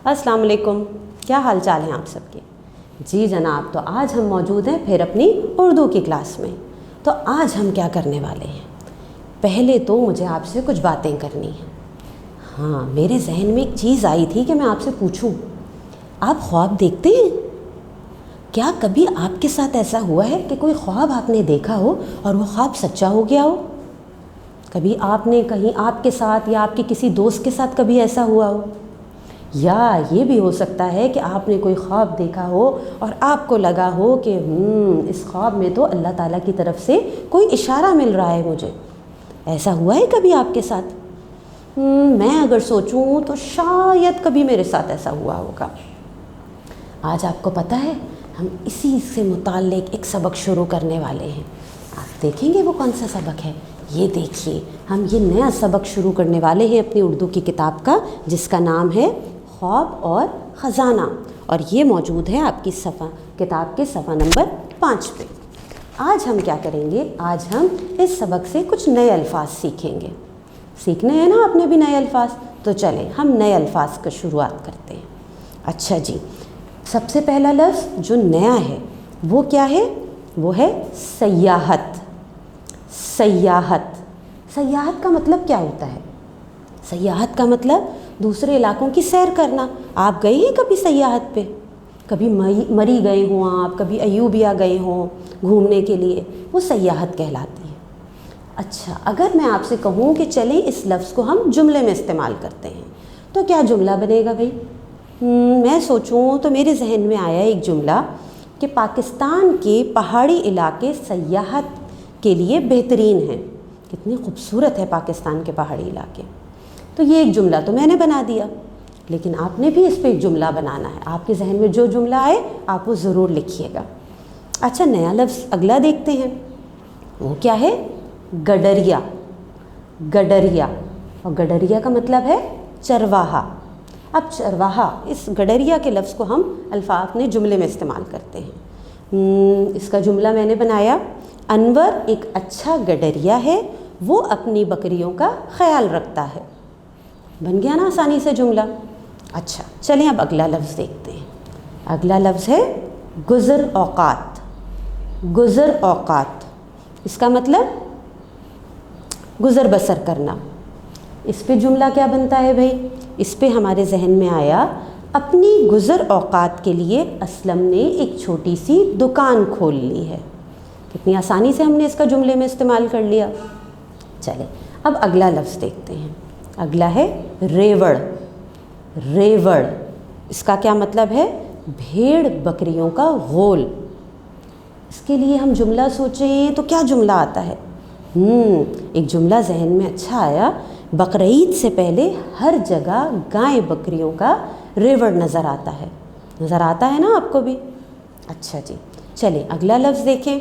अस्सलाम वालेकुम, क्या हाल चाल हैं आप सबके। जी जनाब, तो आज हम मौजूद हैं फिर अपनी उर्दू की क्लास में। तो आज हम क्या करने वाले हैं, पहले तो मुझे आपसे कुछ बातें करनी हैं। हाँ, मेरे जहन में एक चीज़ आई थी कि मैं आपसे पूछूं, आप ख्वाब देखते हैं? क्या कभी आपके साथ ऐसा हुआ है कि कोई ख्वाब आपने देखा हो और वो ख्वाब सच्चा हो गया हो? कभी आपने कहीं आपके साथ या आपके किसी दोस्त के साथ कभी ऐसा हुआ हो? या ये भी हो सकता है कि आपने कोई ख्वाब देखा हो और आपको लगा हो कि इस ख्वाब में तो अल्लाह ताला की तरफ से कोई इशारा मिल रहा है मुझे। ऐसा हुआ है कभी आपके साथ? मैं अगर सोचूं तो शायद कभी मेरे साथ ऐसा हुआ होगा। आज आपको पता है, हम इसी से मुताल्लिक एक सबक शुरू करने वाले हैं। आप देखेंगे वो कौन सा सबक है। ये देखिए, हम ये नया सबक शुरू करने वाले हैं अपनी उर्दू की किताब का, जिसका नाम है ख्वाब और ख़ज़ाना, और ये मौजूद है आपकी किताब के सफ़ा नंबर 5 पे। आज हम क्या करेंगे, आज हम इस सबक से कुछ नए अल्फाज सीखेंगे। सीखने हैं ना आपने भी नए अल्फाज, तो चलें हम नए अल्फाज की शुरुआत करते हैं। अच्छा जी, सबसे पहला लफ्ज़ जो नया है वो क्या है, वो है सयाहत। सयाहत, सयाहत का मतलब क्या होता है? सयाहत का मतलब दूसरे इलाकों की सैर करना। आप गए हैं कभी सयाहत पे? कभी मरी गए हों आप, कभी अयूबिया गए हों घूमने के लिए, वो सयाहत कहलाती है। अच्छा, अगर मैं आपसे कहूँ कि चलें इस लफ्ज़ को हम जुमले में इस्तेमाल करते हैं, तो क्या जुमला बनेगा भाई? मैं सोचूं तो मेरे जहन में आया एक जुमला कि पाकिस्तान के पहाड़ी इलाके सयाहत के लिए बेहतरीन हैं। कितनी खूबसूरत है पाकिस्तान के पहाड़ी इलाके। तो ये एक जुमला तो मैंने बना दिया, लेकिन आपने भी इस पे एक जुमला बनाना है। आपके जहन में जो जुमला आए आप वो ज़रूर लिखिएगा। अच्छा, नया लफ्ज़ अगला देखते हैं, वो क्या है? गडरिया। गडरिया, और गडरिया का मतलब है चरवाहा। अब चरवाहा, इस गडरिया के लफ्ज़ को हम अल्फाज अपने जुमले में इस्तेमाल करते हैं। इसका जुमला मैंने बनाया, अनवर एक अच्छा गडरिया है, वो अपनी बकरियों का ख्याल रखता है। बन गया ना आसानी से जुमला। अच्छा, चलें अब अगला लफ्ज़ देखते हैं। अगला लफ्ज़ है गुज़र औक़ात। गुज़र औक़ात, इसका मतलब गुज़र बसर करना। इस पे जुमला क्या बनता है भाई? इस पे हमारे जहन में आया, अपनी गुज़र औक़ात के लिए असलम ने एक छोटी सी दुकान खोल ली है। कितनी आसानी से हमने इसका जुमले में इस्तेमाल कर लिया। चले अब अगला लफ्ज़ देखते हैं। अगला है रेवड़। रेवड़, इसका क्या मतलब है? भेड़ बकरियों का गोल। इसके लिए हम जुमला सोचें तो क्या जुमला आता है? एक जुमला जहन में अच्छा आया, बकरीद से पहले हर जगह गाय बकरियों का रेवड़ नज़र आता है। नज़र आता है ना आपको भी? अच्छा जी, चलें अगला लफ्ज़ देखें,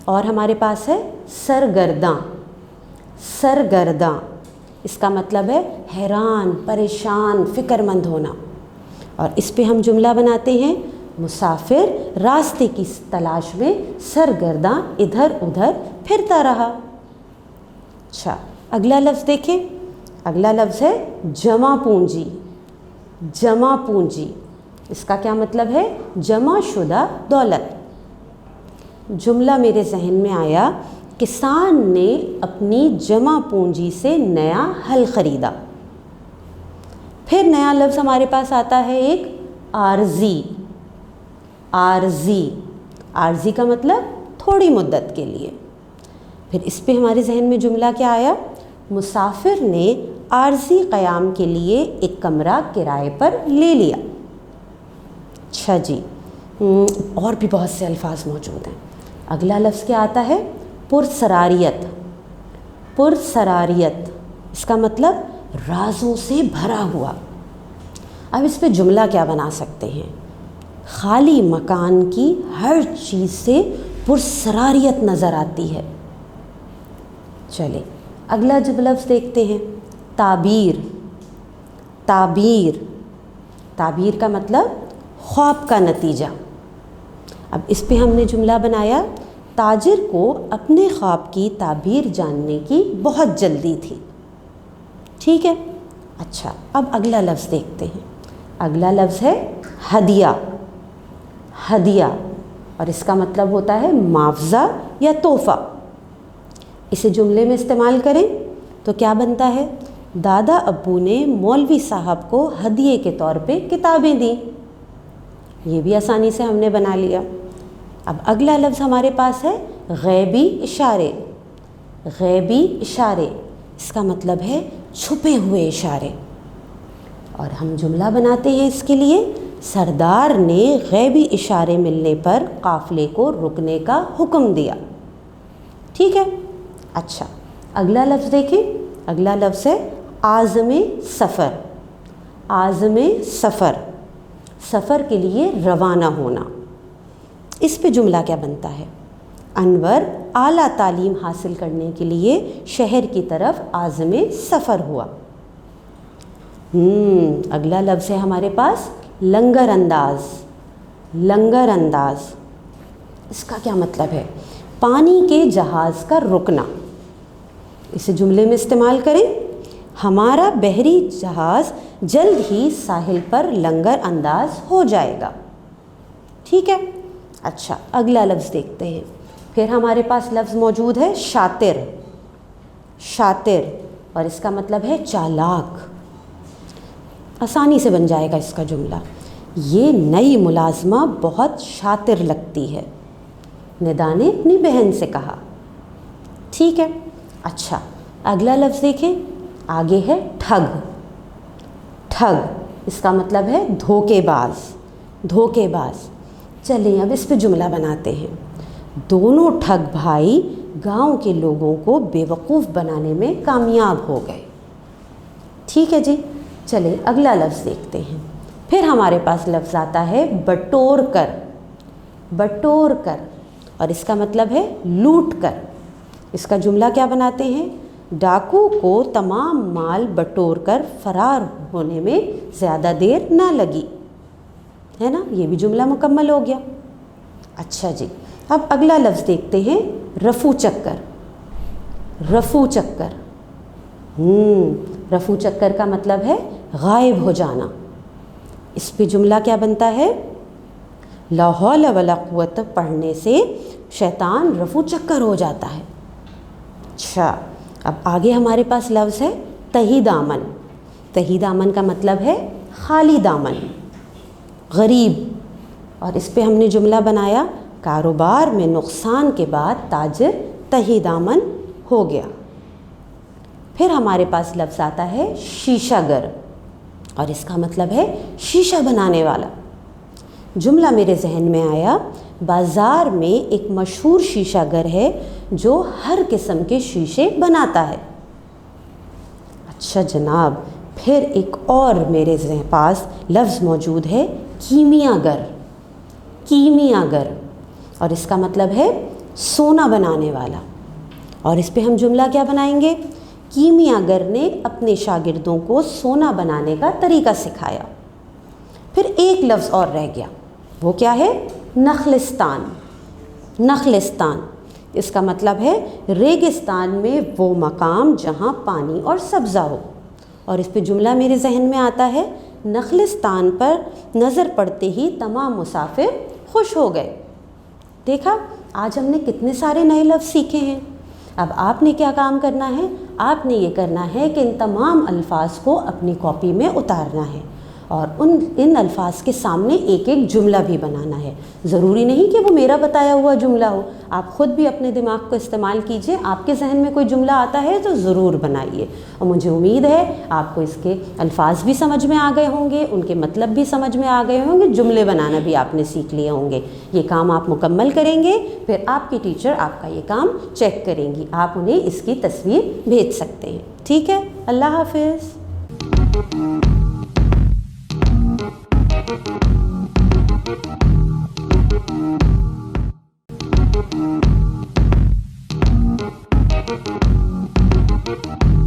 और हमारे पास है सरगर्दां। सरगर्दां, इसका मतलब है हैरान, परेशान, फ़िक्रमंद होना। और इस पे हम जुमला बनाते हैं, मुसाफिर रास्ते की तलाश में सरगर्दां इधर उधर फिरता रहा। अच्छा, अगला लफ्ज़ देखें। अगला लफ्ज़ है जमा पूंजी। जमा पूंजी, इसका क्या मतलब है? जमा शुदा दौलत। जुमला मेरे जहन में आया, किसान ने अपनी जमा पूंजी से नया हल ख़रीदा। फिर नया लफ्ज़ हमारे पास आता है एक आर्जी। आर्जी, आर्जी का मतलब थोड़ी मुद्दत के लिए। फिर इस पे हमारे जहन में जुमला क्या आया? मुसाफिर ने आर्जी क़याम के लिए एक कमरा किराए पर ले लिया। अच्छा जी, और भी बहुत से अल्फाज मौजूद हैं। अगला लफ्ज़ क्या आता है? पुरसरारियत। पुरसरारियत, इसका मतलब राजों से भरा हुआ। अब इस पे जुमला क्या बना सकते हैं? खाली मकान की हर चीज़ से पुरसरारियत नज़र आती है। चले अगला जब लफ्ज़ देखते हैं, ताबीर। ताबीर, ताबीर का मतलब ख्वाब का नतीजा। अब इस पे हमने जुमला बनाया, ताजिर को अपने ख्वाब की ताबीर जानने की बहुत जल्दी थी। ठीक है। अच्छा, अब अगला लफ्ज़ देखते हैं। अगला लफ्ज़ है हदिया, हदिया, और इसका मतलब होता है मुआवजा या तोहफ़ा। इसे जुमले में इस्तेमाल करें तो क्या बनता है, दादा अब्बू ने मौलवी साहब को हदिये के तौर पे किताबें दी। ये भी आसानी से हमने बना लिया। अब अगला लफ्ज़ हमारे पास है गैबी इशारे, गैबी इशारे, इसका मतलब है छुपे हुए इशारे। और हम जुमला बनाते हैं इसके लिए, सरदार ने गैबी इशारे मिलने पर काफ़िले को रुकने का हुक्म दिया। ठीक है। अच्छा, अगला लफ्ज़ देखें, अगला लफ्ज़ है आज़मे सफ़र, आज़मे सफ़र, सफ़र के लिए रवाना होना। इस पे जुमला क्या बनता है, अनवर आला तालीम हासिल करने के लिए शहर की तरफ आज़मे सफ़र हुआ। अगला लफ्ज़ है हमारे पास लंगर अंदाज, लंगर अंदाज, इसका क्या मतलब है, पानी के जहाज़ का रुकना। इसे जुमले में इस्तेमाल करें, हमारा बहरी जहाज़ जल्द ही साहिल पर लंगर अंदाज हो जाएगा। ठीक है। अच्छा, अगला लफ्ज़ देखते हैं। फिर हमारे पास लफ्ज़ मौजूद है शातिर, शातिर, और इसका मतलब है चालाक। आसानी से बन जाएगा इसका जुमला, ये नई मुलाजमा बहुत शातिर लगती है, निदा ने अपनी बहन से कहा। ठीक है। अच्छा, अगला लफ्ज़ देखें, आगे है ठग, ठग, इसका मतलब है धोखेबाज, धोखेबाज। चलिए अब इस पे जुमला बनाते हैं। दोनों ठग भाई गांव के लोगों को बेवकूफ़ बनाने में कामयाब हो गए। ठीक है जी। चलिए अगला लफ्ज़ देखते हैं। फिर हमारे पास लफ्ज़ आता है बटोर कर, बटोर कर, और इसका मतलब है लूट कर। इसका जुमला क्या बनाते हैं, डाकू को तमाम माल बटोर कर फरार होने में ज़्यादा देर ना लगी, है ना। ये भी जुमला मुकम्मल हो गया। अच्छा जी, अब अगला लफ्ज़ देखते हैं रफू चक्कर, रफू चक्कर। रफू चक्कर का मतलब है गायब हो जाना। इस पे जुमला क्या बनता है, ला हौला वला कुव्वत पढ़ने से शैतान रफू चक्कर हो जाता है। अच्छा, अब आगे हमारे पास लफ्ज़ है तही दामन, तही दामन का मतलब है खाली दामन, गरीब, और इस पे हमने जुमला बनाया, कारोबार में नुकसान के बाद ताजिर तही दामन हो गया। फिर हमारे पास लफ्ज़ आता है शीशागर, और इसका मतलब है शीशा बनाने वाला। जुमला मेरे जहन में आया, बाज़ार में एक मशहूर शीशागर है जो हर किस्म के शीशे बनाता है। अच्छा जनाब, फिर एक और मेरे पास लफ्ज़ मौजूद है कीमियागर, कीमियागर, और इसका मतलब है सोना बनाने वाला। और इस पे हम जुमला क्या बनाएंगे, कीमियागर ने अपने शागिर्दों को सोना बनाने का तरीका सिखाया। फिर एक लफ्ज़ और रह गया, वो क्या है, नखलिस्तान, नखलिस्तान, इसका मतलब है रेगिस्तान में वो मकाम जहाँ पानी और सब्ज़ा हो। और इस पे जुमला मेरे जहन में आता है, नखलिस्तान पर नज़र पड़ते ही तमाम मुसाफिर खुश हो गए। देखा, आज हमने कितने सारे नए लफ्ज़ सीखे हैं। अब आपने क्या काम करना है, आपने ये करना है कि इन तमाम अल्फाज को अपनी कॉपी में उतारना है और इन अल्फाज के सामने एक एक जुमला भी बनाना है। ज़रूरी नहीं कि वो मेरा बताया हुआ जुमला हो, आप ख़ुद भी अपने दिमाग को इस्तेमाल कीजिए। आपके जहन में कोई जुमला आता है तो ज़रूर बनाइए, और मुझे उम्मीद है आपको इसके अल्फाज भी समझ में आ गए होंगे, उनके मतलब भी समझ में आ गए होंगे, जुमले बनाना भी आपने सीख लिए होंगे। ये काम आप मुकम्मल करेंगे, फिर आपकी टीचर आपका ये काम चेक करेंगी, आप उन्हें इसकी तस्वीर भेज सकते हैं। ठीक है, अल्लाह हाफिज़। Thank you.